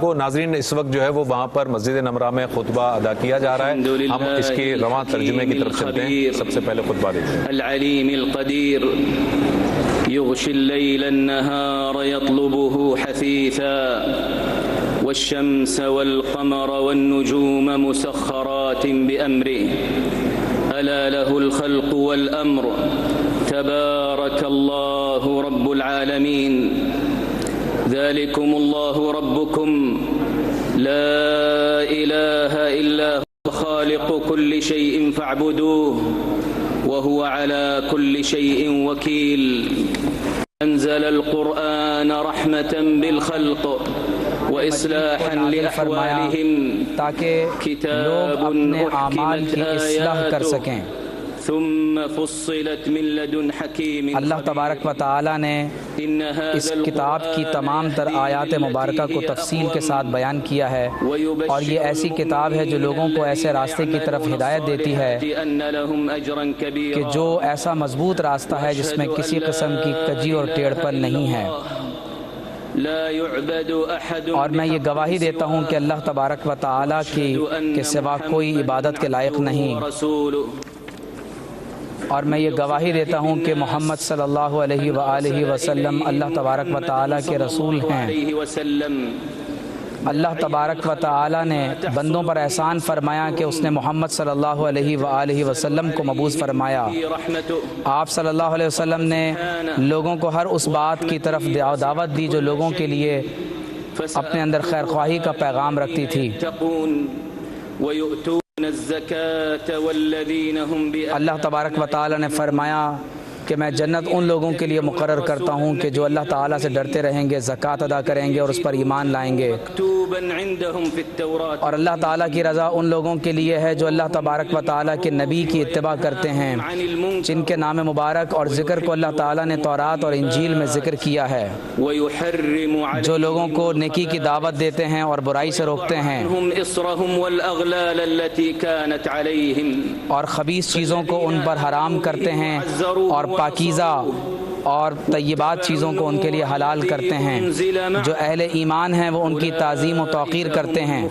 کو ناظرین اس وقت جو ہے وہ وہاں پر مسجد نمرہ میں خطبہ ادا کیا جا رہا ہے. ہم اس کے رواں ترجمے کی طرف چلتے ہیں. سب سے پہلے خطبہ دیکھتے ہیں. العلیم القدیر یغشی اللیل النہار یطلبہ حثیثا والشمس والقمر والنجوم مسخرات بأمره الا له الخلق والامر تبارک اللہ رب العالمین ذلكم الله ربكم لا إله إلا هو خالق كل شيء فاعبدوه وهو على كل شيء وكيل أنزل القرآن رحمة بالخلق وإصلاحا لأحوالهم تاکہ لوگ اپنے اعمال کی اصلاح کر سکیں. اللہ تبارک و تعالی نے اس کتاب کی تمام تر آیات مبارکہ کو تفصیل کے ساتھ بیان کیا ہے، اور یہ ایسی کتاب ہے جو لوگوں کو ایسے راستے کی طرف ہدایت دیتی ہے کہ جو ایسا مضبوط راستہ ہے جس میں کسی قسم کی کجی اور ٹیڑھ پن نہیں ہے. اور میں یہ گواہی دیتا ہوں کہ اللہ تبارک و تعالی کی کے سوا کوئی عبادت کے لائق نہیں، اور میں یہ گواہی دیتا ہوں کہ محمد صلی اللہ علیہ وآلہ وسلم اللہ تبارک و تعالی کے رسول ہیں. اللہ تبارک و تعالی نے بندوں پر احسان فرمایا کہ اس نے محمد صلی اللہ علیہ وآلہ وسلم کو مبعوث فرمایا. آپ صلی اللہ علیہ وسلم نے لوگوں کو ہر اس بات کی طرف دعوت دی جو لوگوں کے لیے اپنے اندر خیر خواہی کا پیغام رکھتی تھی. اللہ تبارک و تعالی نے فرمایا کہ میں جنت ان لوگوں کے لیے مقرر کرتا ہوں کہ جو اللہ تعالیٰ سے ڈرتے رہیں گے، زکوٰۃ ادا کریں گے اور اس پر ایمان لائیں گے. اور اللہ تعالیٰ کی رضا ان لوگوں کے لیے ہے جو اللہ تبارک و تعالیٰ کے نبی کی اتباع کرتے ہیں، جن کے نام مبارک اور ذکر کو اللہ تعالیٰ نے تورات اور انجیل میں ذکر کیا ہے، جو لوگوں کو نیکی کی دعوت دیتے ہیں اور برائی سے روکتے ہیں، اور خبیث چیزوں کو ان پر حرام کرتے ہیں اور پاکیزہ اور طیبات چیزوں کو ان کے لیے حلال کرتے ہیں. جو اہل ایمان ہیں وہ ان کی تعظیم و توقیر کرتے ہیں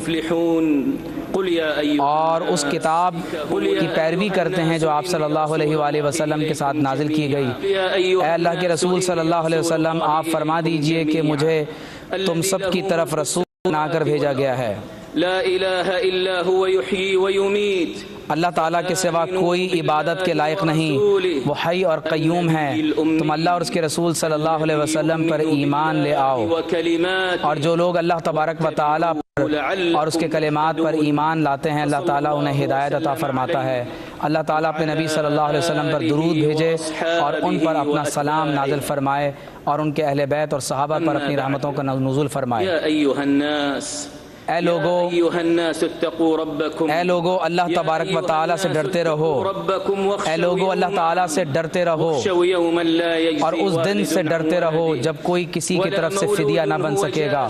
اور اس کتاب کی پیروی کرتے ہیں جو آپ صلی اللہ علیہ وآلہ وسلم کے ساتھ نازل کی گئی. اے اللہ کے رسول صلی اللہ علیہ وسلم، آپ فرما دیجئے کہ مجھے تم سب کی طرف رسول بنا کر بھیجا گیا ہے. لا الہ الا هو یحیی و یمیت، اللہ تعالیٰ کے سوا کوئی عبادت کے لائق نہیں، وہ حی اور قیوم ہے. تم اللہ اور اس کے رسول صلی اللہ علیہ وسلم پر ایمان لے آؤ، اور جو لوگ اللہ تبارک و تعالیٰ پر اور اس کے کلمات پر ایمان لاتے ہیں اللہ تعالیٰ انہیں ہدایت عطا فرماتا ہے. اللہ تعالیٰ اپنے نبی صلی اللہ علیہ وسلم پر درود بھیجے اور ان پر اپنا سلام نازل فرمائے، اور ان کے اہل بیت اور صحابہ پر اپنی رحمتوں کا نزول فرمائے. اے لوگو اللہ تبارک و تعالیٰ سے ڈرتے رہو. اے لوگو اللہ تعالیٰ سے ڈرتے رہو اور اس دن سے ڈرتے رہو جب کوئی کسی کی طرف سے فدیہ نہ بن سکے گا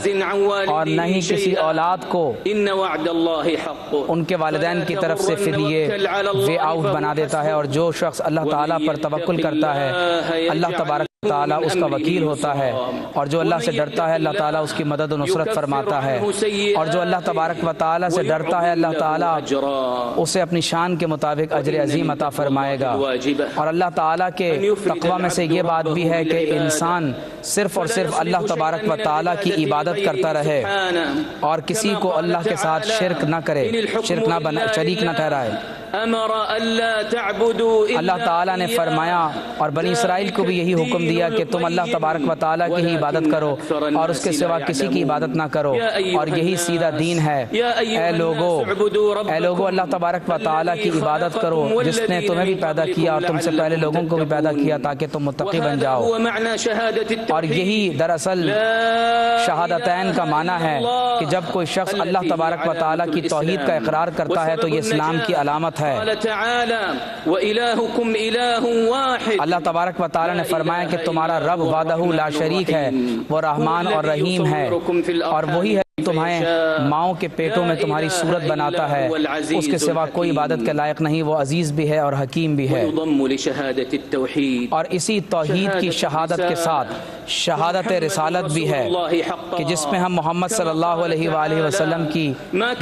اور نہ ہی کسی اولاد کو ان کے والدین کی طرف سے فدیے وے آؤٹ بنا دیتا ہے. اور جو شخص اللہ تعالیٰ پر توکل کرتا ہے اللہ تبارک تعالیٰ اس کا وکیل ہوتا ہے، اور جو اللہ سے ڈرتا ہے اللہ تعالیٰ اس کی مدد و نصرت فرماتا ہے. اور جو اللہ تبارک و تعالیٰ سے ڈرتا ہے اللہ تعالیٰ اسے اپنی شان کے مطابق اجر عظیم عطا فرمائے گا. اور اللہ تعالیٰ کے تقویٰ میں سے یہ بات بھی ہے کہ انسان صرف اور صرف اللہ تبارک و تعالیٰ کی عبادت کرتا رہے اور کسی کو اللہ کے ساتھ شرک نہ کرے، شریک نہ ٹھہرائے. اللہ تعالیٰ نے فرمایا اور بنی اسرائیل کو بھی یہی حکم دیا کہ تم اللہ تبارک و تعالیٰ کی ہی عبادت کرو اور اس کے سوا کسی کی عبادت نہ کرو، اور یہی سیدھا دین ہے. اے لوگو اللہ تبارک و تعالیٰ کی عبادت کرو جس نے تمہیں بھی پیدا کیا اور تم سے پہلے لوگوں کو بھی پیدا کیا تاکہ تم متقی بن جاؤ. اور یہی دراصل شہادتین کا معنی ہے کہ جب کوئی شخص اللہ تبارک و تعالیٰ کی توحید کا اقرار کرتا ہے تو یہ اسلام کی علامت ہے. اللہ تبارک و تعالیٰ نے فرمایا کہ تمہارا رب وحدہ لا شریک ہے، وہ رحمان اور رحیم ہے، اور وہی ہے تمہیں ماؤں کے پیٹوں میں تمہاری صورت بناتا ہے، اس کے سوا کوئی عبادت کے لائق نہیں، وہ عزیز بھی ہے اور حکیم بھی ہے۔ اور اسی توحید کی شہادت کے ساتھ شہادت رسالت بھی ہے کہ جس میں ہم محمد صلی اللہ علیہ وآلہ وسلم کی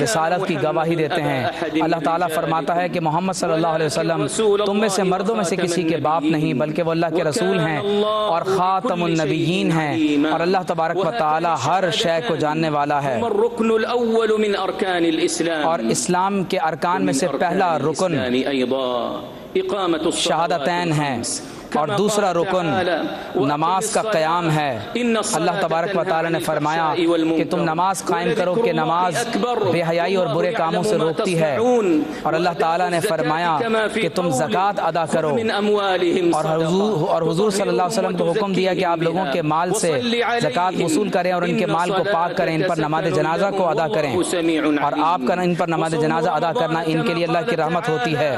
رسالت کی گواہی دیتے ہیں۔ اللہ تعالیٰ فرماتا ہے کہ محمد صلی اللہ علیہ وسلم تم میں سے مردوں میں سے کسی کے باپ نہیں بلکہ وہ اللہ کے رسول ہیں اور خاتم النبیین ہیں، اور اللہ تبارک و تعالیٰ ہر شے کو جاننے والا ہے۔ اور اسلام کے ارکان میں سے پہلا رکن شہادتین ہیں، اور دوسرا رکن نماز کا قیام ہے۔ اللہ تبارک و تعالی نے فرمایا کہ تم نماز قائم کرو کہ نماز بے حیائی اور برے کاموں سے روکتی ہے، اور اللہ تعالی نے فرمایا کہ تم زکوٰۃ ادا کرو، اور حضور صلی اللہ علیہ وسلم کو حکم دیا کہ آپ لوگوں کے مال سے زکوٰۃ وصول کریں اور ان کے مال کو پاک کریں، ان پر نماز جنازہ کو ادا کریں، اور آپ کا ان پر نماز جنازہ ادا کرنا ان کے لیے اللہ کی رحمت ہوتی ہے۔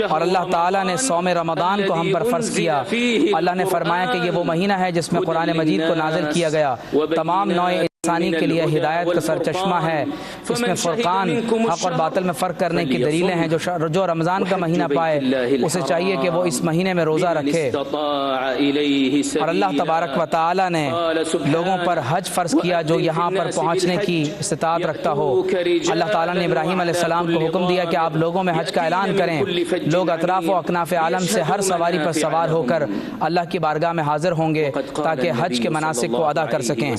اور اللہ تعالی نے صوم رمضان کو ہم پر فرض کیا۔ اللہ نے فرمایا کہ یہ وہ مہینہ ہے جس میں قرآن مجید کو نازل کیا گیا، تمام نوع انسانی کے لیے ہدایت کا سرچشمہ ہے، اس میں فرقان حق اور باطل میں فرق کرنے کی دلیلیں ہیں۔ جو رمضان کا مہینہ پائے اسے چاہیے کہ وہ اس مہینے میں روزہ رکھے۔ اور اللہ تبارک و تعالی نے لوگوں پر حج فرض کیا جو یہاں پر پہنچنے کی استطاعت رکھتا ہو۔ اللہ تعالیٰ نے ابراہیم علیہ السلام کو حکم دیا کہ آپ لوگوں میں حج کا اعلان کریں، لوگ اطراف و اکناف عالم سے ہر سواری پر سوار ہو کر اللہ کی بارگاہ میں حاضر ہوں گے تاکہ حج کے مناسک کو ادا کر سکیں۔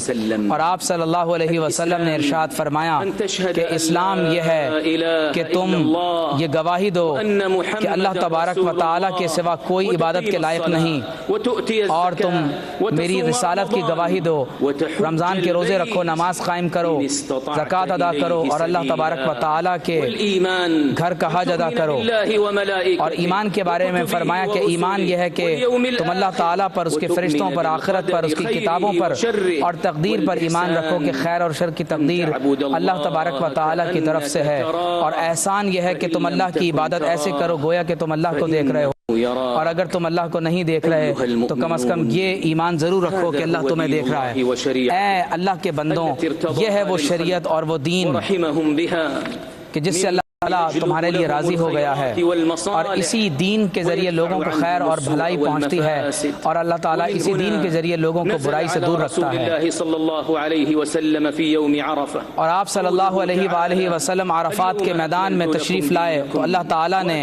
اور آپ صلی اللہ علیہ وسلم نے ارشاد فرمایا کہ اسلام یہ ہے کہ تم یہ گواہی دو کہ اللہ تبارک و تعالیٰ کے سوا کوئی عبادت کے لائق نہیں، اور تم میری رسالت کی گواہی دو، رمضان کے روزے رکھو، نماز قائم کرو، زکوٰۃ ادا کرو، اور اللہ تبارک و تعالیٰ کے گھر کا حج ادا کرو۔ اور ایمان کے بارے میں فرمایا کہ ایمان یہ ہے کہ تم اللہ تعالیٰ پر، اس کے فرشتوں پر، آخرت پر، اس کی کتابوں پر اور تقدیر پر ایمان رکھو کہ خیر اور شر کی تقدیر اللہ تبارک و تعالیٰ کی طرف سے ہے، اور احسان یہ ہے کہ تم اللہ کی عبادت ایسے کرو گویا کہ تم اللہ کو دیکھ رہے ہو، اور اگر تم اللہ کو نہیں دیکھ رہے تو کم از کم یہ ایمان ضرور رکھو کہ اللہ تمہیں دیکھ رہا ہے۔ اے اللہ کے بندوں، یہ ہے وہ شریعت اور وہ دین کہ جس سے اللہ تعالیٰ تمہارے لیے راضی ہو گیا ہے، اور اسی دین کے ذریعے لوگوں کو خیر اور بھلائی پہنچتی ہے، اور اللہ تعالیٰ اسی دین کے ذریعے لوگوں کو برائی سے دور رکھتا ہے۔ اور آپ صلی اللہ علیہ وآلہ وسلم عرفات کے میدان میں تشریف لائے تو اللہ تعالیٰ نے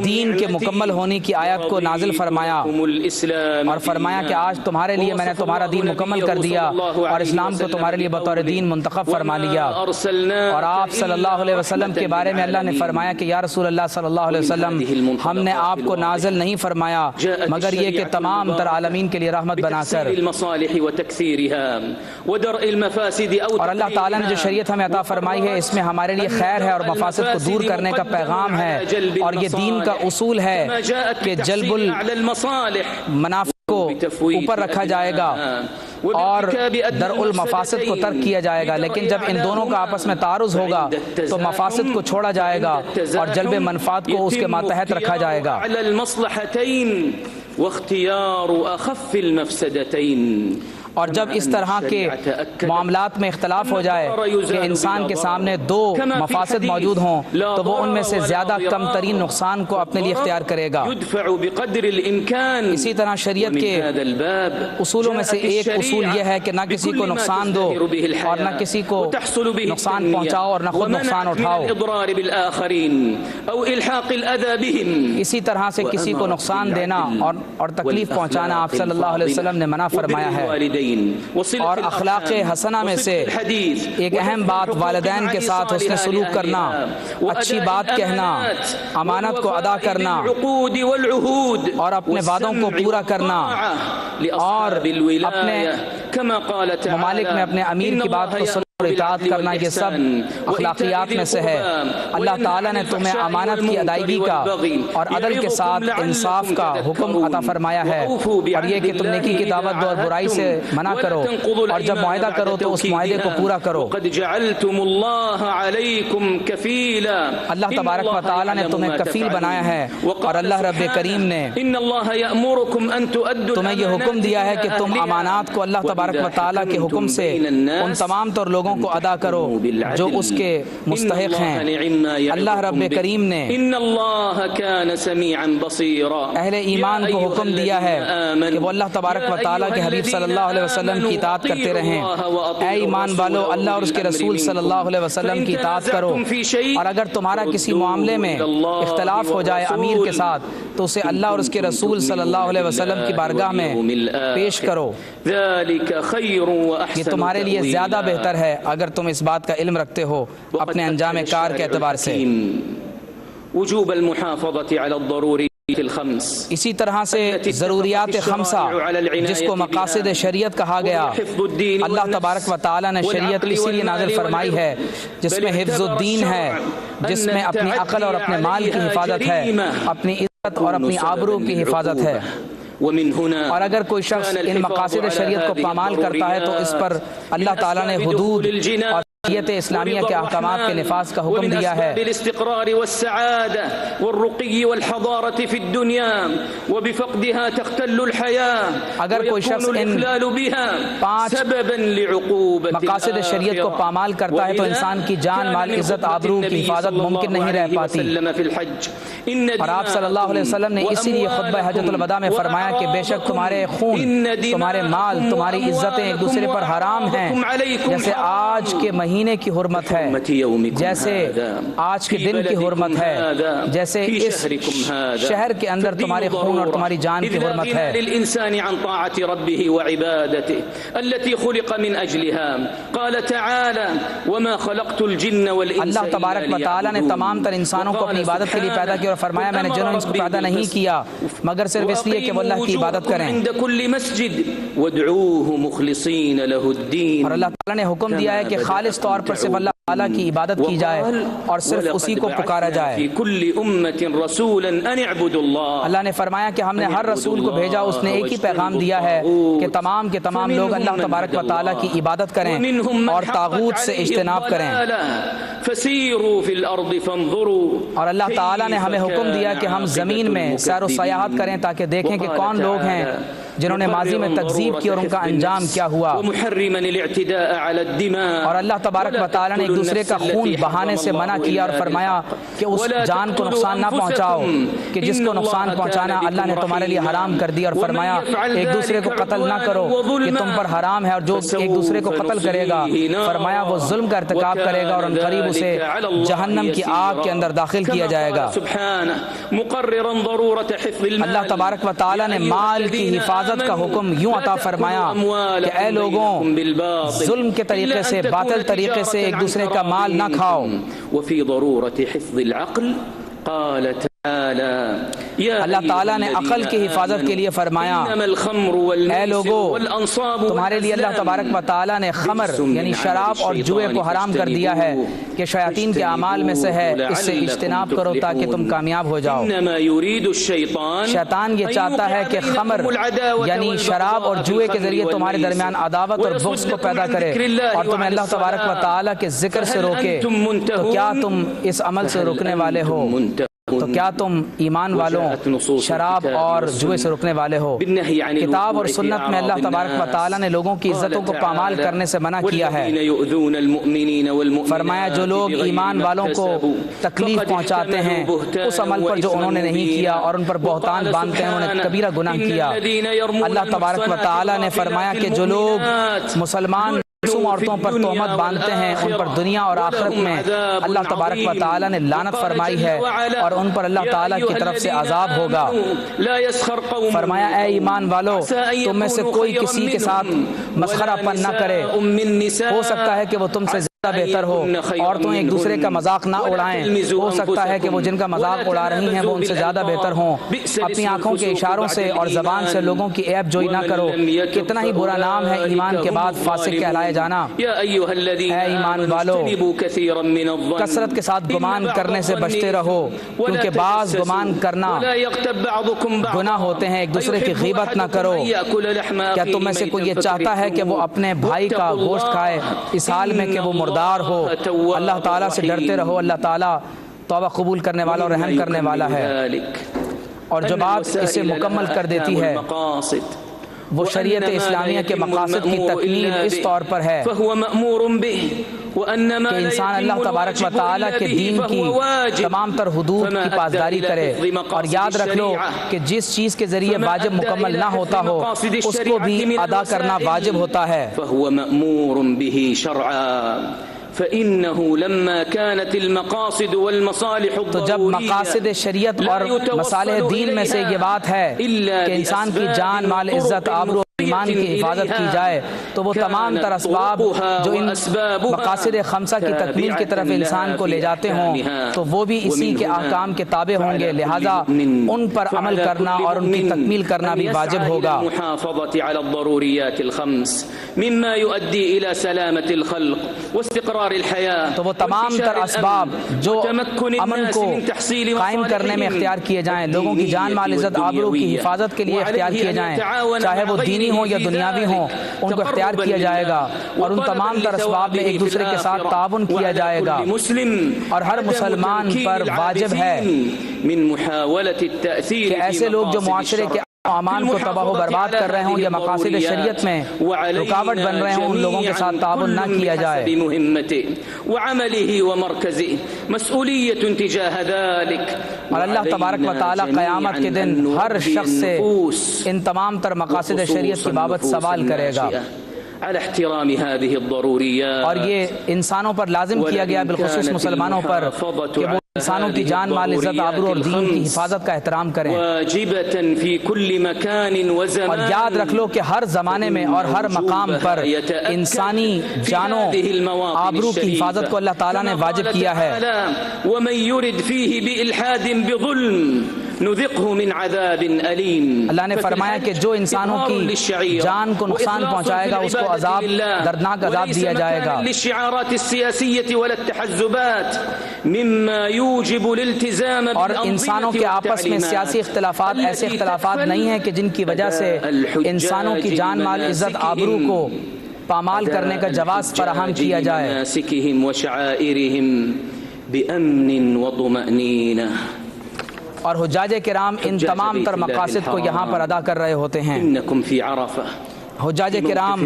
دین کے مکمل ہونے کی آیت کو نازل فرمایا اور فرمایا کہ آج تمہارے لیے میں نے تمہارا دین مکمل کر دیا اور اسلام کو تمہارے لیے بطور دین منتخب فرما لیا۔ اور آپ صلی اللہ علیہ وسلم کے بارے میں اللہ نے فرمایا کہ یا رسول اللہ صلی اللہ علیہ وسلم، ہم نے آپ کو نازل نہیں فرمایا مگر یہ کہ تمام تر عالمین کے لیے رحمت بنا کر۔ اور اللہ تعالیٰ نے جو شریعت ہمیں عطا فرمائی ہے اس میں ہمارے لیے خیر ہے اور مفاسد کو دور کرنے کا پیغام ہے، اور یہ دین کا اصول ہے کہ جلب المنافع کو اوپر رکھا جائے گا اور درء المفاسد کو ترک کیا جائے گا، لیکن جب ان دونوں کا آپس میں تعارض ہوگا تو مفاسد کو چھوڑا جائے گا اور جلب منفعت کو اس کے ماتحت رکھا جائے گا۔ اور جب اس طرح کے معاملات میں اختلاف ہو جائے کہ انسان کے سامنے دو مفاسد موجود ہوں تو وہ ان میں سے زیادہ کم ترین نقصان کو اپنے لیے اختیار کرے گا۔ اسی طرح شریعت کے اصولوں میں سے ایک اصول یہ ہے کہ نہ کسی کو نقصان دو اور نہ کسی کو نقصان پہنچاؤ اور نہ خود نقصان اٹھاؤ۔ اسی طرح سے کسی کو نقصان دینا اور تکلیف پہنچانا آپ صلی اللہ علیہ وسلم نے منع فرمایا ہے۔ اور اخلاق حسنہ میں سے ایک اہم بات والدین کے ساتھ حسن سلوک کرنا، اچھی بات کہنا، امانت کو ادا کرنا اور اپنے وعدوں کو پورا کرنا، اور اپنے ممالک میں اپنے امیر کی بات کو اور اطاعت کرنا، یہ سب اخلاقیات میں سے ہے۔ اللہ تعالیٰ نے تمہیں امانت کی ادائیگی کا اور عدل کے ساتھ انصاف کا حکم عطا فرمایا ہے، اور یہ کہ تم نیکی کی دعوت دو اور برائی سے منع کرو، اور جب معاہدہ کرو تو اس معاہدے کو پورا کرو۔ اللہ تبارک و تعالیٰ نے تمہیں کفیل بنایا ہے، اور اللہ رب کریم نے تمہیں یہ حکم دیا ہے کہ تم امانات کو اللہ تبارک تبارک و تعالیٰ کے حکم سے ان تمام طور لوگوں کو ادا کرو جو اس کے مستحق ہیں۔ اللہ رب کریم نے اہل ایمان کو حکم دیا ہے کہ وہ اللہ تبارک و تعالیٰ کے حبیب صلی اللہ علیہ وسلم کی اطاعت کرتے رہیں۔ اے ایمان والو، اللہ اور اس کے رسول صلی اللہ علیہ وسلم کی اطاعت کرو، اور اگر تمہارا کسی معاملے میں اختلاف ہو جائے امیر کے ساتھ تو اسے اللہ اور اس کے رسول صلی اللہ علیہ وسلم کی بارگاہ میں پیش کرو، یہ تمہارے لیے زیادہ بہتر ہے اگر تم اس بات کا علم رکھتے ہو اپنے انجام کار کے اعتبار سے۔ وجوب المحافظة على الضروري الخمس، اسی طرح سے ضروریات خمسہ جس کو مقاصد شریعت کہا گیا، اللہ تبارک و تعالیٰ نے شریعت اسی لیے نازل فرمائی ہے جس میں حفظ الدین ہے، جس میں اپنی عقل اور اپنے مال کی حفاظت ہے، اپنی عزت اور اپنی آبرو کی حفاظت ہے۔ اور اگر کوئی شخص ان مقاصد شریعت کو پامال کرتا ہے تو اس پر اللہ تعالیٰ نے حدود اور شریعت اسلامیہ کے احکامات کے نفاذ کا حکم دیا ہے۔ بالاستقرار والسعادة والرقي والحضارة في الدنيا وبفقدها تختل الحياة اگر کوئی شخص ان پانچ مقاصد شریعت کو پامال کرتا ہے تو انسان کی جان، مال، عزت، آبرو کی حفاظت ممکن نہیں رہ پاتی۔ اور آپ صلی اللہ علیہ وسلم نے اسی لیے خطبہ حجۃ الوداع میں فرمایا کہ بے شک تمہارے خون، تمہارے مال، تمہاری عزتیں ایک دوسرے پر حرام ہیں، جیسے آج کے مہینے کی حرمت ہے، جیسے آج کے دن کی حرمت ہے، جیسے اس شہر کے اندر تمہارے خون اور تمہاری جان کی حرمت ہے۔ للإنسان عن طاعة ربه وعبادته التي خلق من أجلها قال تعالى وما خلقت الجن والإنس اللہ تبارک و تعالیٰ نے تمام تر انسانوں کو اپنی عبادت کے لیے پیدا کیا اور فرمایا میں نے جنوں انس کو پیدا نہیں کیا مگر صرف اس لیے کہ وہ اللہ کی عبادت کریں، عند كل مسجد وادعوه مخلصين له الدين، اور اللہ تعالیٰ نے حکم دیا ہے کہ خالص طور پر صرف اللہ تعالیٰ کی عبادت کی جائے اور صرف اسی کو پکارا جائے۔ في كل أمة رسولا أن اعبدوا الله، اللہ نے فرمایا کہ ہم نے ہر رسول کو بھیجا، اس نے ایک ہی پیغام دیا ہے کہ تمام کے تمام لوگ اللہ تبارک و تعالیٰ کی عبادت کریں اور طاغوت سے اجتناب کریں۔ فسيروا في الأرض فانظروا، اور اللہ تعالیٰ نے ہمیں حکم دیا کہ ہم زمین میں سیر و سیاحت کریں تاکہ دیکھیں کہ کون لوگ ہیں جنہوں نے ماضی میں تکذیب کی اور ان کا انجام کیا ہوا۔ ومحرما الاعتداء على الدماء، اور اللہ تبارک و تعالیٰ نے ایک دوسرے کا خون بہانے سے منع کیا اور فرمایا کہ اس جان کو نقصان نہ پہنچاؤ کہ جس کو نقصان پہنچانا اللہ نے تمہارے لیے حرام کر دیا، اور فرمایا ایک دوسرے کو قتل نہ کرو کہ تم پر حرام ہے، اور جو ایک دوسرے کو قتل کرے گا فرمایا وہ ظلم کا ارتکاب کرے گا اور ان قریب اسے جہنم کی آگ کے اندر داخل کیا جائے گا۔ اللہ تبارک و تعالیٰ نے مال کی حفاظت کا حکم یوں عطا فرمایا کہ اے لوگوں ظلم کے طریقے سے، باطل طریقے سے ایک دوسرے کا مال نہ کھاؤ۔ وفي ضرورة حفظ العقل قال اللہ تعالیٰ نے عقل کی حفاظت کے لیے فرمایا اے لوگو تمہارے لیے اللہ تبارک و تعالیٰ نے خمر یعنی شراب اور جوئے کو حرام کر دیا ہے کہ شیاطین کے اعمال میں سے ہے، اس سے اجتناب کرو تاکہ تم کامیاب ہو جاؤ۔ شیطان یہ چاہتا ہے کہ خمر یعنی شراب اور جوئے کے ذریعے تمہارے درمیان عداوت اور بغض کو پیدا کرے اور تمہیں اللہ تبارک و تعالیٰ کے ذکر سے روکے، تو کیا تم اس عمل سے رکنے والے ہو؟ تو کیا تم ایمان والوں شراب اور جوئے سے رکنے والے ہو؟ کتاب اور سنت میں اللہ تبارک و تعالیٰ نے لوگوں کی عزتوں کو پامال کرنے سے منع کیا ہے۔ فرمایا جو لوگ ایمان والوں کو تکلیف پہنچاتے ہیں اس عمل پر جو انہوں نے نہیں کیا اور ان پر بہتان باندھتے ہیں انہوں نے کبیرہ گناہ کیا۔ اللہ تبارک و تعالیٰ نے فرمایا کہ جو لوگ مسلمان معصوم عورتوں پر تہمت باندھتے ہیں ان پر دنیا اور آخرت میں اللہ تبارک و تعالیٰ نے لعنت فرمائی ہے اور ان پر اللہ تعالیٰ کی طرف سے عذاب ہوگا۔ فرمایا اے ایمان والو تم میں سے کوئی کسی کے ساتھ مسخرہ پن نہ کرے، ہو سکتا ہے کہ وہ تم سے بہتر ہو، عورتوں ایک دوسرے کا مذاق نہ اڑائیں، ہو سکتا ہے کہ وہ جن کا مذاق اڑا رہی ہیں وہ ان سے زیادہ بہتر ہوں۔ اپنی آنکھوں کے اشاروں سے اور زبان سے لوگوں کی عیب جوئی نہ کرو، کتنا ہی برا نام ہے ایمان کے بعد فاسق کہلائے جانا۔ اے ایمان والو کثرت کے ساتھ گمان کرنے سے بچتے رہو، کیونکہ بعض گمان کرنا گناہ ہوتے ہیں۔ ایک دوسرے کی غیبت نہ کرو۔ کیا تم میں سے کوئی یہ چاہتا ہے کہ وہ اپنے بھائی کا گوشت کھائے اس حال میں کہ وہ مردار ہو؟ اللہ تعالیٰ سے ڈرتے رہو، اللہ تعالیٰ توبہ قبول کرنے والا اور رحم کرنے والا ہے۔ اور جو بات اسے مکمل کر دیتی ہے وہ شریعت اسلامیہ کے مقاصد کی تکمیل اس طور پر ہے کہ انسان اللہ تبارک و تعالیٰ کے دین کی تمام تر حدود کی پاسداری کرے، اور یاد رکھ لو کہ جس چیز کے ذریعے واجب مکمل نہ ہوتا ہو اس کو بھی ادا کرنا واجب ہوتا ہے۔ فهو مأمور به شرعا فإنه لما كانت المقاصد والمصالح تو جب مقاصد شریعت اور مصالح دین میں سے یہ بات ہے کہ انسان کی جان، مال، عزت، آبرو، ایمان کی حفاظت کی جائے، تو وہ تمام تر اسباب جو ان مقاصد خمسہ کی تکمیل کی طرف انسان کو لے جاتے ہوں تو وہ بھی اسی کے احکام کے تابع ہوں گے، لہذا ان پر عمل کرنا اور ان کی تکمیل کرنا بھی واجب ہوگا۔ المحافظة على الضروريات الخمس مما يؤدي إلى سلامة الخلق واستقرار الحياة، تو وہ تمام تر اسباب جو امن کو قائم کرنے میں اختیار کیے جائیں، لوگوں کی جان، مال، عزت، آبرو کی حفاظت کے لیے اختیار کیے جائیں، چاہے وہ دینی ہوں یا دنیاوی ہوں، ان کو اختیار کیا جائے گا، اور ان تمام تر اسباب میں ایک دوسرے کے ساتھ تعاون کیا جائے گا، اور ہر مسلمان پر واجب ہے کہ ایسے لوگ جو معاشرے کے امان کو تباہ و برباد کر رہے ہوں یا مقاصد شریعت میں رکاوٹ بن رہے ہوں، ان لوگوں کے ساتھ تعاون نہ کیا جائے۔ اور اللہ تبارک و تعالیٰ قیامت کے دن ہر شخص سے ان تمام تر مقاصد شریعت کی بابت سوال کرے گا، اور یہ انسانوں پر لازم کیا گیا، بالخصوص مسلمانوں پر، کہ وہ انسانوں کی جان، مال، عزت، آبرو اور دین کی حفاظت کا احترام کریں۔ اور یاد رکھ لو کہ ہر زمانے میں اور ہر مقام پر انسانی جانوں، آبرو کی حفاظت کو اللہ تعالیٰ نے واجب کیا ہے۔ اللہ نے فرمایا کہ جو انسانوں کی جان کو نقصان پہنچائے گا اس کو عذاب، دردناک عذاب دیا جائے گا۔ اور انسانوں کے آپس میں سیاسی اختلافات ایسے اختلافات نہیں ہیں کہ جن کی وجہ سے انسانوں کی جان، مال، عزت، آبرو کو پامال کرنے کا جواز فراہم کیا جائے۔ اور حجاج کرام ان تمام تر مقاصد کو یہاں پر ادا کر رہے ہوتے ہیں۔ حجاج کرام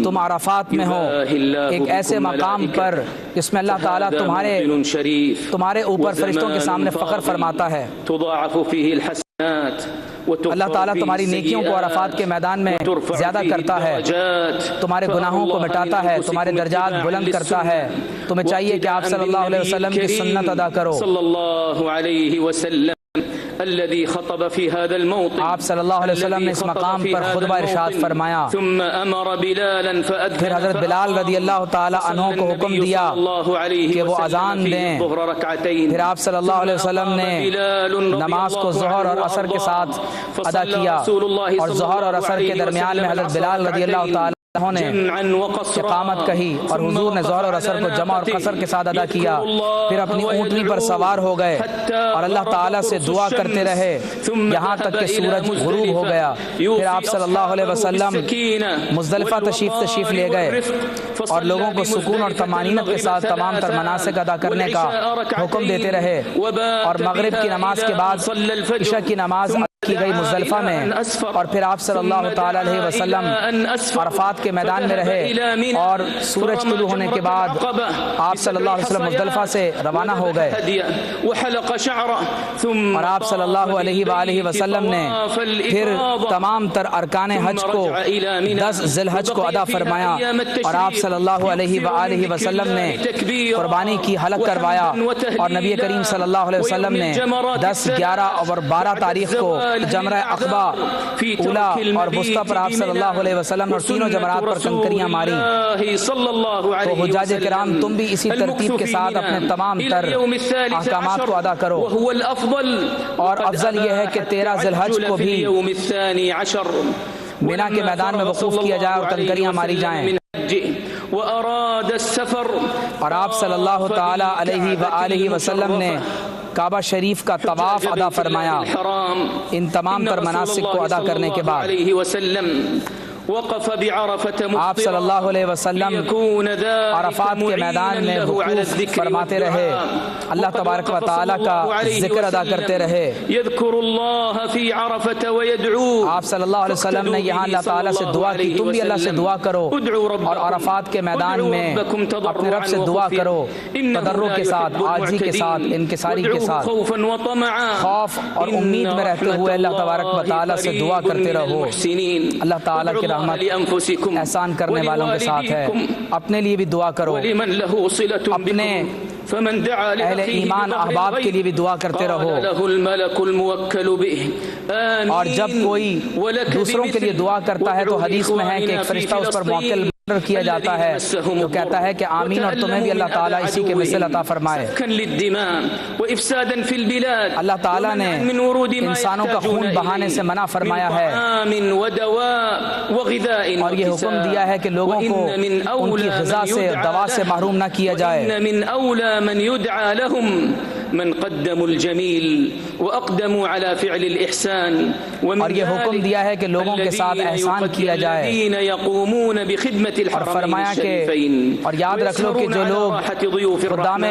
تم عرفات میں ہو، ایک ایسے مقام پر جس میں اللہ تعالیٰ تمہارے اوپر فرشتوں کے سامنے فخر فرماتا ہے۔ اللہ تعالیٰ تمہاری نیکیوں کو عرفات کے میدان میں زیادہ کرتا ہے، تمہارے گناہوں کو مٹاتا ہے، تمہارے درجات بلند کرتا ہے۔ تمہیں چاہیے کہ آپ صلی اللہ علیہ وسلم کی سنت ادا کرو۔ آپ صلی اللہ علیہ وسلم نے اس مقام پر خطبہ ارشاد فرمایا، پھر حضرت بلال رضی اللہ تعالی عنہ کو حکم دیا کہ وہ اذان دیں، پھر آپ صلی اللہ علیہ وسلم نے نماز کو ظہر اور عصر کے ساتھ ادا کیا، اور ظہر اور عصر کے درمیان میں حضرت بلال رضی اللہ تعالی انہوں نے اقامت کہی، اور حضور نے ظہر اور عصر کو جمع اور قصر کے ساتھ ادا کیا، پھر اپنی اونٹنی پر سوار ہو گئے اور اللہ تعالیٰ سے دعا کرتے رہے یہاں تک کہ سورج غروب ہو گیا۔ پھر آپ صلی اللہ علیہ وسلم مزدلفہ تشریف لے گئے اور لوگوں کو سکون اور طمانینت کے ساتھ تمام تر مناسک ادا کرنے کا حکم دیتے رہے، اور مغرب کی نماز کے بعد عشاء کی نماز کی گئی مزدلفہ میں، اور پھر آپ صلی اللہ تعالی علیہ وسلم عرفات کے میدان میں رہے، اور سورج طلوع ہونے کے بعد آپ صلی اللہ علیہ وسلم مزدلفہ سے روانہ ہو گئے، اور آپ صلی اللہ علیہ وآلہ وسلم نے پھر تمام تر ارکان حج کو 10 ذی الحج کو ادا فرمایا، اور آپ صلی اللہ علیہ وآلہ وسلم نے قربانی کی حلق کروایا، اور نبی کریم صلی اللہ علیہ وسلم نے 10، 11 اور 12 تاریخ کو جمرہ عقبہ اولا اور وسطیٰ پر آپ صلی اللہ علیہ وسلم اور تینوں جمرات پر کنکریاں ماری۔ تو حجاج کرام تم بھی اسی ترتیب کے ساتھ اپنے تمام تر احکامات کو ادا کرو، اور افضل یہ ہے کہ 13 ذی الحج کو بھی مینا کے میدان میں وقوف کیا جائے اور کنکریاں ماری جائیں۔ اور آپ صلی اللہ تعالی علیہ وآلہ وسلم نے کعبہ شریف کا طواف ادا فرمایا ان تمام تر مناسک کو ادا کرنے کے بعد۔ وقف بعرفة آپ صلی اللہ علیہ وسلم عرفات کے میدان میں وقوف فرماتے رہے، اللہ تبارک و تعالیٰ کا ذکر ادا کرتے رہے۔ يذكر الله في عرفة ويدعو، آپ صلی اللہ علیہ وسلم نے یہاں اللہ تعالیٰ سے دعا کی، تم بھی اللہ سے دعا کرو اور عرفات کے میدان میں اپنے رب سے دعا کرو، تضرع کے ساتھ، عاجزی کے ساتھ، انکساری کے ساتھ، خوف اور امید میں رہتے ہوئے اللہ تبارک و تعالیٰ سے دعا کرتے رہو۔ اللہ تعالیٰ کی رحمت احسان کرنے والوں کے ساتھ ہے۔ اپنے لیے بھی دعا کرو، اپنے اہل ایمان احباب کے لیے بھی دعا کرتے رہو، اور جب کوئی دوسروں کے لیے دعا کرتا ہے تو حدیث میں ہے کہ ایک فرشتہ اس پر موکل کیا جاتا ہے جو کہتا ہے کہ آمین، اور تمہیں بھی اللہ تعالیٰ اسی کے مثل عطا فرمائے۔ اللہ تعالیٰ نے انسانوں کا خون بہانے سے منع فرمایا ہے اور یہ حکم دیا ہے کہ لوگوں کو ان کی غذا سے، دوا سے محروم نہ کیا جائے۔ من قدموا الجميل واقدموا على فعل الاحسان، اور یہ حکم دیا ہے کہ لوگوں کے ساتھ احسان کیا جائے، يقومون بخدمة اور فرمایا کہ اور یاد رکھ لو کہ جو لوگ خدام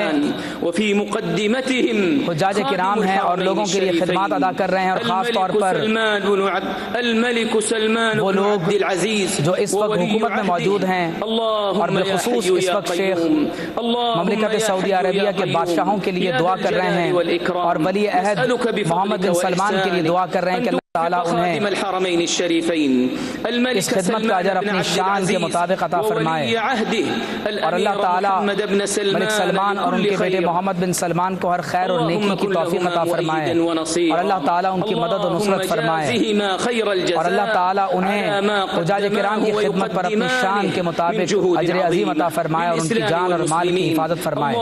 وفي مقدمتهم حجاج کرام ہیں اور لوگوں کے لیے خدمات ادا کر رہے ہیں، اور خاص طور پر الملك سلمان وہ لوگ عبد العزيز جو اس وقت حکومت میں موجود ہیں، اور بالخصوص اس وقت شیخ مملکت سعودی عربیہ کے بادشاہوں کے لیے دعا کر رہے ہیں، اور ولی عہد محمد بن سلمان کے لیے دعا کر رہے ہیں کہ اللہ تعالیٰ انہیں اس خدمت کا اجر اپنی شان کے مطابق عطا فرمائے، اور اللہ تعالیٰ ملک سلمان اور ان کے بیٹے محمد بن سلمان کو ہر خیر اور نیکی کی توفیق عطا فرمائے، اور اللہ تعالیٰ ان کی مدد و نصرت فرمائے، اور اللہ تعالیٰ انہیں حجاج کرام کی خدمت پر اپنی شان کے مطابق اجر عظیم عطا فرمائے اور ان کی جان اور مال کی حفاظت فرمائے۔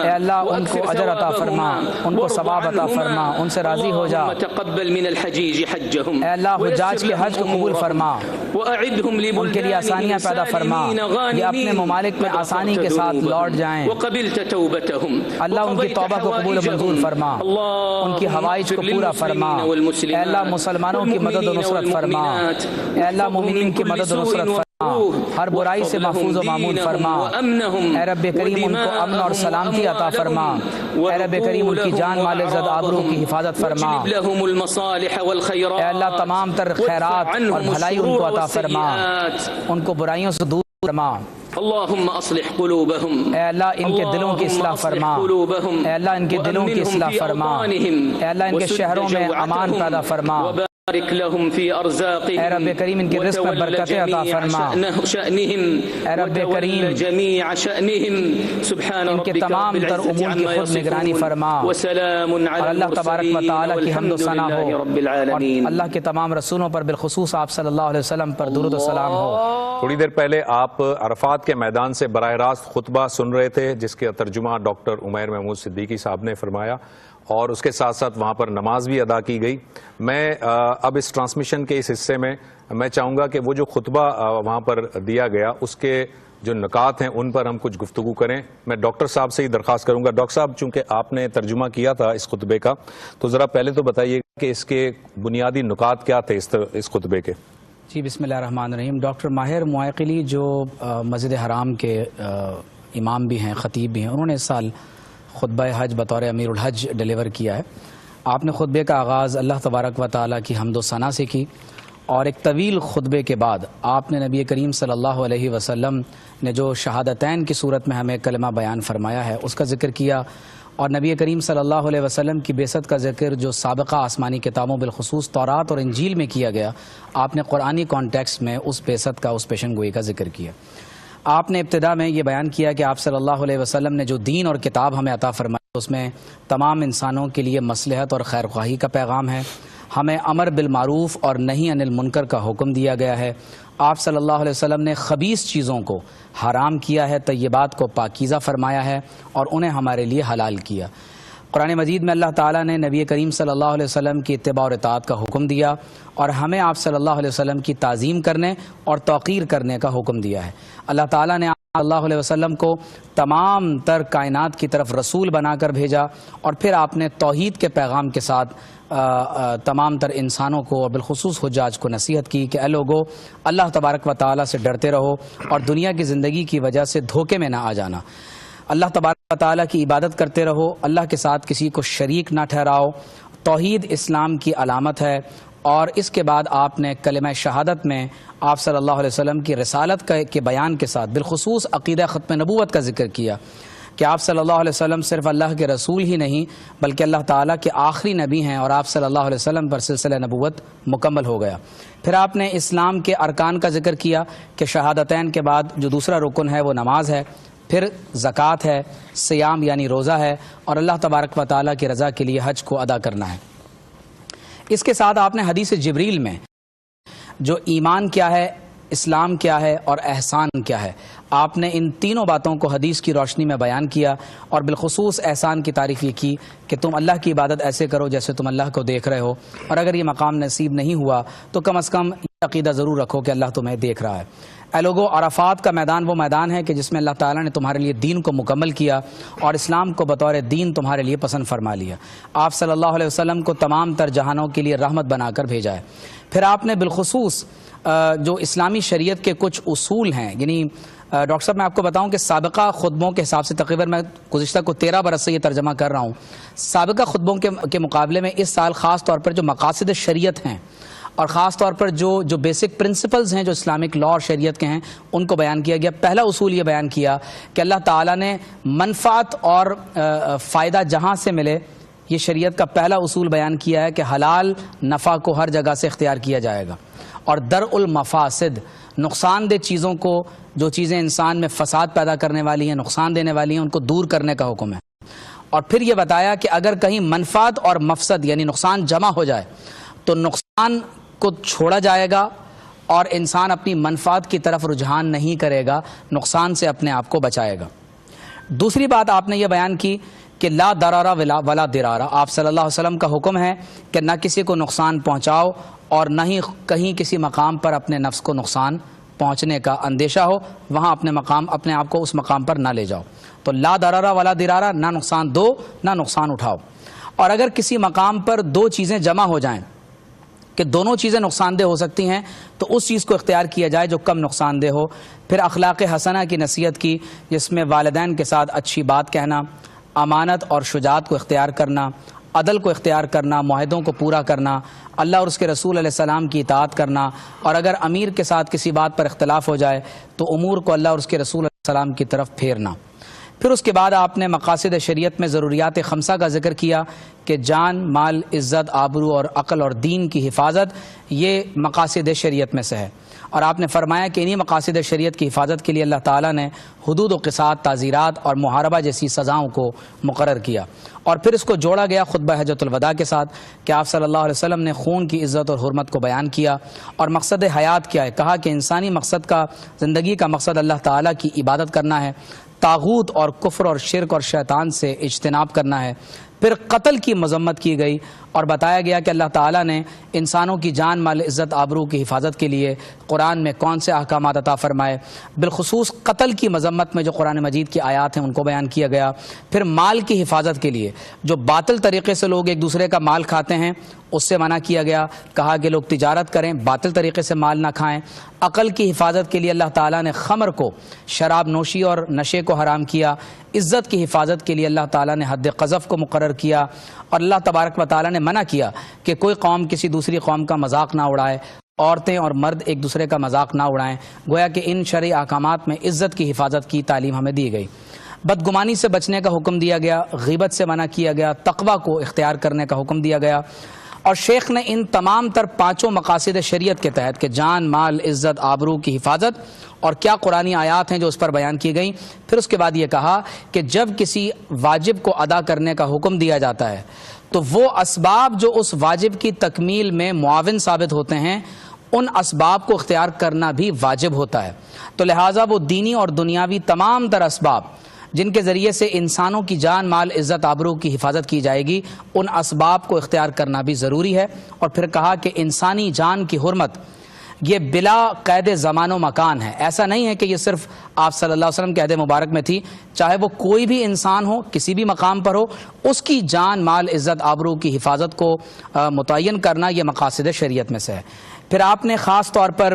اے اللہ ان کو اجر عطا فرما، ان کو ثواب عطا فرما، ان سے راضی ہو جا۔ اے اللہ حجاج کے حج کو قبول فرما، ان کے لیے آسانیاں پیدا فرما، یہ اپنے ممالک میں آسانی کے ساتھ لوٹ جائیں۔ اللہ ان کی توبہ کو قبول و منظور فرما، ان کی حوائج کو پورا فرما۔ اے اللہ مسلمانوں کی مدد و نصرت فرما، اے اللہ مومنین کی مدد و نصرت فرما، ہر برائی سے محفوظ و معمون فرما۔ اے رب کریم ان کو امن اور سلامتی عطا فرما، اے رب کریم ان کی جان مال عزت آبرو کی حفاظت فرما۔ اے اللہ تمام تر خیرات اور بھلائی ان کو عطا فرما، ان کو برائیوں سے دور فرما۔ اللهم اصلح قلوبهم، اے اللہ ان کے دلوں کی اصلاح فرما، اے اللہ ان کے دلوں کی اصلاح فرما، اے اللہ ان کے شہروں میں امان پیدا فرما، بارك لهم في ارزاقهم، اے رب کریم ان کے رزق میں برکتیں عطا فرما، اے رب کریم جميع شأنهم سبحان ان کے تمام تر امور کی خود نگرانی فرما، اور اللہ تبارک و تعالیٰ کی حمد و ثنا ہو، اور اللہ کے تمام رسولوں پر بالخصوص آپ صلی اللہ علیہ وسلم پر درود و سلام ہو۔ تھوڑی دیر پہلے آپ عرفات کے میدان سے براہ راست خطبہ سن رہے تھے، جس کے ترجمہ ڈاکٹر عمیر محمود صدیقی صاحب نے فرمایا، اور اس کے ساتھ ساتھ وہاں پر نماز بھی ادا کی گئی۔ میں اب اس ٹرانسمیشن کے اس حصے میں میں چاہوں گا کہ وہ جو خطبہ وہاں پر دیا گیا اس کے جو نکات ہیں ان پر ہم کچھ گفتگو کریں۔ میں ڈاکٹر صاحب سے ہی درخواست کروں گا، ڈاکٹر صاحب چونکہ آپ نے ترجمہ کیا تھا اس خطبے کا، تو ذرا پہلے تو بتائیے کہ اس کے بنیادی نکات کیا تھے اس خطبے کے؟ جی بسم اللہ الرحمن الرحیم۔ ڈاکٹر ماہر معقلی جو مسجد حرام کے امام بھی ہیں، خطیب بھی ہیں، انہوں نے اس سال خطبہ حج بطور امیر الحج ڈیلیور کیا ہے۔ آپ نے خطبے کا آغاز اللہ تبارک و تعالیٰ کی حمد و ثنا سے کی، اور ایک طویل خطبے کے بعد آپ نے نبی کریم صلی اللہ علیہ وسلم نے جو شہادتین کی صورت میں ہمیں کلمہ بیان فرمایا ہے اس کا ذکر کیا، اور نبی کریم صلی اللہ علیہ وسلم کی بعثت کا ذکر جو سابقہ آسمانی کتابوں بالخصوص تورات اور انجیل میں کیا گیا، آپ نے قرآنی کانٹیکسٹ میں اس بعثت کا، اس پیشن گوئی کا ذکر کیا۔ آپ نے ابتدا میں یہ بیان کیا کہ آپ صلی اللہ علیہ وسلم نے جو دین اور کتاب ہمیں عطا فرمایا اس میں تمام انسانوں کے لیے مصلحت اور خیر خواہی کا پیغام ہے، ہمیں امر بالمعروف اور نہی عن المنکر کا حکم دیا گیا ہے، آپ صلی اللہ علیہ وسلم نے خبیث چیزوں کو حرام کیا ہے، طیبات کو پاکیزہ فرمایا ہے اور انہیں ہمارے لیے حلال کیا۔ قرآن مجید میں اللہ تعالیٰ نے نبی کریم صلی اللہ علیہ وسلم کی اتباع اور اطاعت کا حکم دیا، اور ہمیں آپ صلی اللہ علیہ وسلم کی تعظیم کرنے اور توقیر کرنے کا حکم دیا ہے۔ اللہ تعالیٰ نے اللہ علیہ وسلم کو تمام تر کائنات کی طرف رسول بنا کر بھیجا، اور پھر آپ نے توحید کے پیغام کے ساتھ تمام تر انسانوں کو اور بالخصوص حجاج کو نصیحت کی کہ اے لوگو، اللہ تبارک و تعالیٰ سے ڈرتے رہو اور دنیا کی زندگی کی وجہ سے دھوکے میں نہ آ جانا، اللہ تبارک و تعالیٰ کی عبادت کرتے رہو، اللہ کے ساتھ کسی کو شریک نہ ٹھہراؤ، توحید اسلام کی علامت ہے۔ اور اس کے بعد آپ نے کلمہ شہادت میں آپ صلی اللہ علیہ وسلم کی رسالت کے بیان کے ساتھ بالخصوص عقیدہ ختم نبوت کا ذکر کیا کہ آپ صلی اللہ علیہ وسلم صرف اللہ کے رسول ہی نہیں بلکہ اللہ تعالیٰ کے آخری نبی ہیں، اور آپ صلی اللہ علیہ وسلم پر سلسلہ نبوت مکمل ہو گیا۔ پھر آپ نے اسلام کے ارکان کا ذکر کیا کہ شہادتین کے بعد جو دوسرا رکن ہے وہ نماز ہے، پھر زکوٰۃ ہے، صیام یعنی روزہ ہے، اور اللہ تبارک و تعالیٰ کی رضا کے لیے حج کو ادا کرنا ہے۔ اس کے ساتھ آپ نے حدیث جبریل میں جو ایمان کیا ہے، اسلام کیا ہے اور احسان کیا ہے، آپ نے ان تینوں باتوں کو حدیث کی روشنی میں بیان کیا، اور بالخصوص احسان کی تعریف یہ کی کہ تم اللہ کی عبادت ایسے کرو جیسے تم اللہ کو دیکھ رہے ہو، اور اگر یہ مقام نصیب نہیں ہوا تو کم از کم یہ عقیدہ ضرور رکھو کہ اللہ تمہیں دیکھ رہا ہے۔ اے لوگو، عرفات کا میدان وہ میدان ہے کہ جس میں اللہ تعالیٰ نے تمہارے لیے دین کو مکمل کیا اور اسلام کو بطور دین تمہارے لیے پسند فرما لیا۔ آپ صلی اللہ علیہ وسلم کو تمام تر جہانوں کے لیے رحمت بنا کر بھیجا ہے۔ پھر آپ نے بالخصوص جو اسلامی شریعت کے کچھ اصول ہیں، یعنی ڈاکٹر صاحب میں آپ کو بتاؤں کہ سابقہ خطبوں کے حساب سے تقریباً میں گزشتہ کو 13 برس سے یہ ترجمہ کر رہا ہوں، سابقہ خطبوں کے مقابلے میں اس سال خاص طور پر جو مقاصد شریعت ہیں اور خاص طور پر جو بیسک پرنسپلز ہیں جو اسلامک لا اور شریعت کے ہیں ان کو بیان کیا گیا۔ پہلا اصول یہ بیان کیا کہ اللہ تعالیٰ نے منفعت اور فائدہ جہاں سے ملے، یہ شریعت کا پہلا اصول بیان کیا ہے کہ حلال نفع کو ہر جگہ سے اختیار کیا جائے گا، اور درء المفاسد، نقصان دہ چیزوں کو، جو چیزیں انسان میں فساد پیدا کرنے والی ہیں، نقصان دینے والی ہیں، ان کو دور کرنے کا حکم ہے۔ اور پھر یہ بتایا کہ اگر کہیں منفعت اور مفسد یعنی نقصان جمع ہو جائے تو نقصان کو چھوڑا جائے گا اور انسان اپنی منفعت کی طرف رجحان نہیں کرے گا، نقصان سے اپنے آپ کو بچائے گا۔ دوسری بات آپ نے یہ بیان کی کہ لا ضرر ولا ضرار، آپ صلی اللہ علیہ وسلم کا حکم ہے کہ نہ کسی کو نقصان پہنچاؤ اور نہ ہی کہیں کسی مقام پر اپنے نفس کو نقصان پہنچنے کا اندیشہ ہو، وہاں اپنے آپ کو اس مقام پر نہ لے جاؤ۔ تو لا ضرر ولا ضرار، نہ نقصان دو نہ نقصان اٹھاؤ۔ اور اگر کسی مقام پر دو چیزیں جمع ہو جائیں کہ دونوں چیزیں نقصان دہ ہو سکتی ہیں تو اس چیز کو اختیار کیا جائے جو کم نقصان دہ ہو۔ پھر اخلاق حسنہ کی نصیحت کی، جس میں والدین کے ساتھ اچھی بات کہنا، امانت اور شجاعت کو اختیار کرنا، عدل کو اختیار کرنا، معاہدوں کو پورا کرنا، اللہ اور اس کے رسول علیہ السلام کی اطاعت کرنا، اور اگر امیر کے ساتھ کسی بات پر اختلاف ہو جائے تو امور کو اللہ اور اس کے رسول علیہ السلام کی طرف پھیرنا۔ پھر اس کے بعد آپ نے مقاصد شریعت میں ضروریات خمسہ کا ذکر کیا کہ جان، مال، عزت، آبرو اور عقل اور دین کی حفاظت یہ مقاصد شریعت میں سے ہے، اور آپ نے فرمایا کہ انہی مقاصد شریعت کی حفاظت کے لیے اللہ تعالیٰ نے حدود و قصاص، تعزیرات اور محاربہ جیسی سزاؤں کو مقرر کیا۔ اور پھر اس کو جوڑا گیا خطبہ حجۃ الوداع کے ساتھ کہ آپ صلی اللہ علیہ وسلم نے خون کی عزت اور حرمت کو بیان کیا، اور مقصد حیات کیا ہے، کہا کہ انسانی مقصد کا، زندگی کا مقصد اللہ تعالیٰ کی عبادت کرنا ہے، طاغوت اور کفر اور شرک اور شیطان سے اجتناب کرنا ہے۔ پھر قتل کی مذمت کی گئی اور بتایا گیا کہ اللہ تعالیٰ نے انسانوں کی جان، مال، عزت، آبرو کی حفاظت کے لیے قرآن میں کون سے احکامات عطا فرمائے، بالخصوص قتل کی مذمت میں جو قرآن مجید کی آیات ہیں ان کو بیان کیا گیا۔ پھر مال کی حفاظت کے لیے جو باطل طریقے سے لوگ ایک دوسرے کا مال کھاتے ہیں اس سے منع کیا گیا، کہا کہ لوگ تجارت کریں، باطل طریقے سے مال نہ کھائیں۔ عقل کی حفاظت کے لیے اللہ تعالیٰ نے خمر کو، شراب نوشی اور نشے کو حرام کیا۔ عزت کی حفاظت کے لیے اللہ تعالیٰ نے حد قذف کو مقرر کیا، اور اللہ تبارک و تعالیٰ نے منع کیا کہ کوئی قوم کسی دوسری قوم کا مذاق نہ اڑائے، عورتیں اور مرد ایک دوسرے کا مذاق نہ اڑائیں۔ گویا کہ ان شرعی احکامات میں عزت کی حفاظت کی تعلیم ہمیں دی گئی۔ بدگمانی سے بچنے کا حکم دیا گیا، غیبت سے منع کیا گیا، تقوی کو اختیار کرنے کا حکم دیا گیا۔ اور شیخ نے ان تمام تر پانچوں مقاصد شریعت کے تحت کہ جان، مال، عزت، آبرو کی حفاظت اور کیا قرآنی آیات ہیں جو اس پر بیان کی گئیں، پھر اس کے بعد یہ کہا کہ جب کسی واجب کو ادا کرنے کا حکم دیا جاتا ہے تو وہ اسباب جو اس واجب کی تکمیل میں معاون ثابت ہوتے ہیں ان اسباب کو اختیار کرنا بھی واجب ہوتا ہے۔ تو لہٰذا وہ دینی اور دنیاوی تمام تر اسباب جن کے ذریعے سے انسانوں کی جان، مال، عزت، آبرو کی حفاظت کی جائے گی، ان اسباب کو اختیار کرنا بھی ضروری ہے۔ اور پھر کہا کہ انسانی جان کی حرمت یہ بلا قید زمان و مکان ہے. ایسا نہیں ہے کہ یہ صرف آپ صلی اللہ علیہ وسلم کے عہد مبارک میں تھی. چاہے وہ کوئی بھی انسان ہو, کسی بھی مقام پر ہو, اس کی جان, مال, عزت, آبرو کی حفاظت کو متعین کرنا یہ مقاصد شریعت میں سے ہے. پھر آپ نے خاص طور پر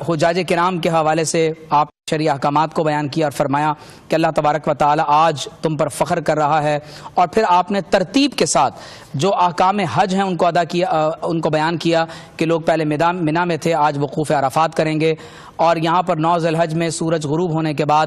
حجاج کرام کے حوالے سے آپ شرعی احکامات کو بیان کیا اور فرمایا کہ اللہ تبارک و تعالی آج تم پر فخر کر رہا ہے. اور پھر آپ نے ترتیب کے ساتھ جو احکام حج ہیں ان کو ادا کیا, ان کو بیان کیا کہ لوگ پہلے منا میں تھے, آج وقوف عرفات کریں گے, اور یہاں پر 9 ذی الحج میں سورج غروب ہونے کے بعد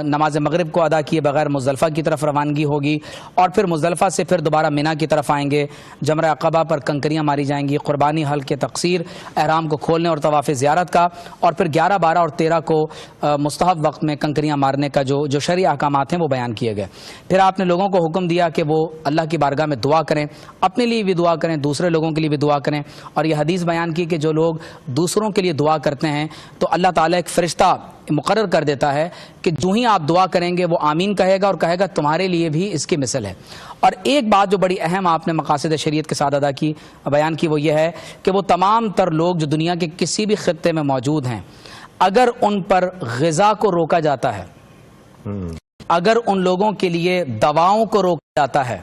نماز مغرب کو ادا کیے بغیر مزدلفہ کی طرف روانگی ہوگی, اور پھر مزدلفہ سے پھر دوبارہ منا کی طرف آئیں گے. جمرہ عقبہ پر کنکریاں ماری جائیں گی, قربانی, حلق تقصیر, احرام کو کھولنے اور طواف زیارت کا, اور پھر 11, 12 اور 13 کو مستحب وقت میں کنکریاں مارنے کا جو شرعی احکامات ہیں وہ بیان کیے گئے. پھر آپ نے لوگوں کو حکم دیا کہ وہ اللہ کی بارگاہ میں دعا کریں, اپنے لیے بھی دعا کریں, دوسرے لوگوں کے لیے بھی دعا کریں. اور یہ حدیث بیان کی کہ جو لوگ دوسروں کے لیے دعا کرتے ہیں تو اللہ تعالیٰ ایک فرشتہ مقرر کر دیتا ہے کہ جو ہی آپ دعا کریں گے وہ آمین کہے گا اور کہے گا تمہارے لیے بھی اس کی مثل ہے. اور ایک بات جو بڑی اہم آپ نے مقاصد شریعت کے ساتھ بیان کی وہ یہ ہے کہ وہ تمام تر لوگ جو دنیا کے کسی بھی خطے میں موجود ہیں, اگر ان پر غذا کو روکا جاتا ہے, اگر ان لوگوں کے لیے دواؤں کو روکا جاتا ہے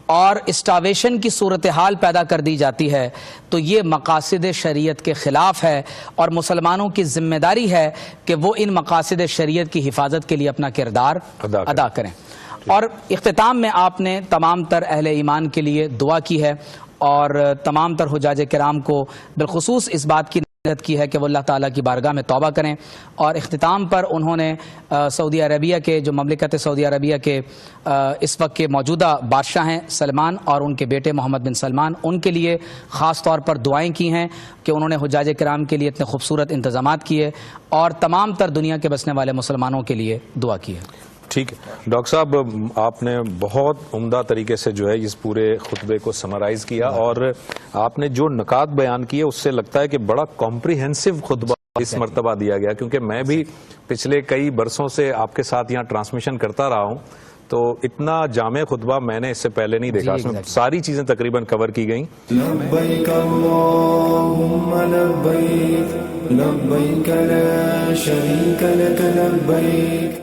اور اسٹاویشن کی صورتحال پیدا کر دی جاتی ہے, تو یہ مقاصد شریعت کے خلاف ہے, اور مسلمانوں کی ذمہ داری ہے کہ وہ ان مقاصد شریعت کی حفاظت کے لیے اپنا کردار ادا کریں. اور اختتام میں آپ نے تمام تر اہل ایمان کے لیے دعا کی ہے, اور تمام تر حجاج کرام کو بالخصوص اس بات کی نصیحت کی ہے کہ وہ اللہ تعالیٰ کی بارگاہ میں توبہ کریں. اور اختتام پر انہوں نے سعودی عربیہ کے, جو مملکت سعودی عربیہ کے اس وقت کے موجودہ بادشاہ ہیں سلمان, اور ان کے بیٹے محمد بن سلمان, ان کے لیے خاص طور پر دعائیں کی ہیں کہ انہوں نے حجاج کرام کے لیے اتنے خوبصورت انتظامات کیے, اور تمام تر دنیا کے بسنے والے مسلمانوں کے لیے دعا کی ہے. ٹھیک ہے ڈاکٹر صاحب, آپ نے بہت عمدہ طریقے سے جو ہے اس پورے خطبے کو سمرائز کیا, اور آپ نے جو نکات بیان کیے اس سے لگتا ہے کہ بڑا کمپریہنسو خطبہ اس مرتبہ دیا گیا, کیونکہ میں بھی پچھلے کئی برسوں سے آپ کے ساتھ یہاں ٹرانسمیشن کرتا رہا ہوں, تو اتنا جامع خطبہ میں نے اس سے پہلے نہیں دیکھا. اس میں ساری چیزیں تقریباً کور کی گئیں. لبیک اللہم لبیک, لبیک لا شریک لک لبیک.